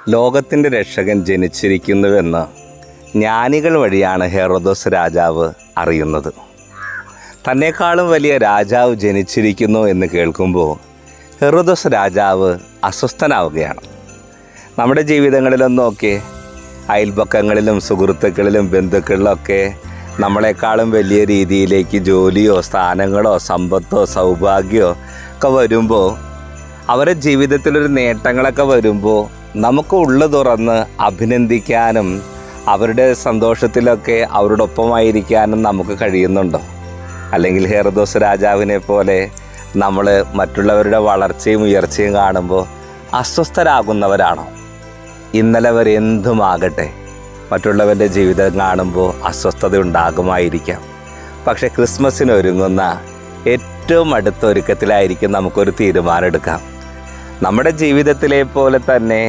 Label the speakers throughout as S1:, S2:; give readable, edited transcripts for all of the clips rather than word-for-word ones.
S1: ലോകത്തിൻ്റെ രക്ഷകൻ ജനിച്ചിരിക്കുന്നുവെന്ന് ജ്ഞാനികൾ വഴിയാണ് ഹെറോദോസ് രാജാവ് അറിയുന്നത്. തന്നെക്കാളും വലിയ രാജാവ് ജനിച്ചിരിക്കുന്നു എന്ന് കേൾക്കുമ്പോൾ ഹെറോദോസ് രാജാവ് അസ്വസ്ഥനാവുകയാണ്. നമ്മുടെ ജീവിതങ്ങളിലൊന്നൊക്കെ അയൽപക്കങ്ങളിലും സുഹൃത്തുക്കളിലും ബന്ധുക്കളിലൊക്കെ നമ്മളെക്കാളും വലിയ രീതിയിലേക്ക് ജോലിയോ സ്ഥാനങ്ങളോ സമ്പത്തോ സൗഭാഗ്യമോ ഒക്കെ വരുമ്പോൾ, അവരുടെ ജീവിതത്തിലൊരു നേട്ടങ്ങളൊക്കെ വരുമ്പോൾ നമുക്ക് ഉള്ളു തുറന്ന് അഭിനന്ദിക്കാനും അവരുടെ സന്തോഷത്തിലൊക്കെ അവരോടൊപ്പമായിരിക്കാനും നമുക്ക് കഴിയുന്നുണ്ടോ? അല്ലെങ്കിൽ ഹെറോദോസ് രാജാവിനെ പോലെ നമ്മൾ മറ്റുള്ളവരുടെ വളർച്ചയും ഉയർച്ചയും കാണുമ്പോൾ അസ്വസ്ഥരാകുന്നവരാണോ? ഇന്നലെ വരെ എന്തുമാകട്ടെ, മറ്റുള്ളവരുടെ ജീവിതം കാണുമ്പോൾ അസ്വസ്ഥത ഉണ്ടാകുമായിരിക്കാം. പക്ഷേ ക്രിസ്മസിന് ഒരുങ്ങുന്ന ഏറ്റവും അടുത്ത ഒരുക്കത്തിലായിരിക്കും നമുക്കൊരു തീരുമാനം എടുക്കാം. നമ്മുടെ ജീവിതത്തിലെ പോലെ തന്നെ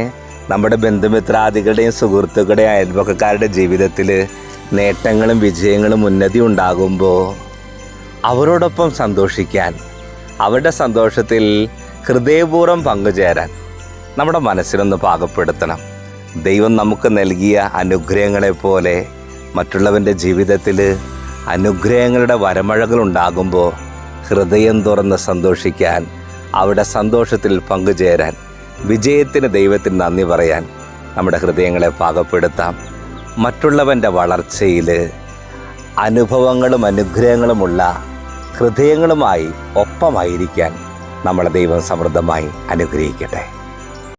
S1: നമ്മുടെ ബന്ധുമിത്രാദികളുടെയും സുഹൃത്തുക്കളുടെയും അയൽപക്കക്കാരുടെ ജീവിതത്തിൽ നേട്ടങ്ങളും വിജയങ്ങളും ഉന്നതി ഉണ്ടാകുമ്പോൾ അവരോടൊപ്പം സന്തോഷിക്കാൻ, അവരുടെ സന്തോഷത്തിൽ ഹൃദയപൂർവ്വം പങ്കുചേരാൻ നമ്മുടെ മനസ്സിനൊന്ന് പാകപ്പെടുത്തണം. ദൈവം നമുക്ക് നൽകിയ അനുഗ്രഹങ്ങളെപ്പോലെ മറ്റുള്ളവൻ്റെ ജീവിതത്തിൽ അനുഗ്രഹങ്ങളുടെ വരമഴകൾ ഉണ്ടാകുമ്പോൾ ഹൃദയം തുറന്ന് സന്തോഷിക്കാൻ, അവിടെ സന്തോഷത്തിൽ പങ്കുചേരാൻ, വിജയത്തിന് ദൈവത്തിന് നന്ദി പറയാൻ നമ്മുടെ ഹൃദയങ്ങളെ പാകപ്പെടുത്താം. മറ്റുള്ളവൻ്റെ വളർച്ചയിൽ അനുഭവങ്ങളും അനുഗ്രഹങ്ങളുമുള്ള ഹൃദയങ്ങളുമായി ഒപ്പമായിരിക്കാൻ നമ്മളെ ദൈവം സമൃദ്ധമായി അനുഗ്രഹിക്കട്ടെ.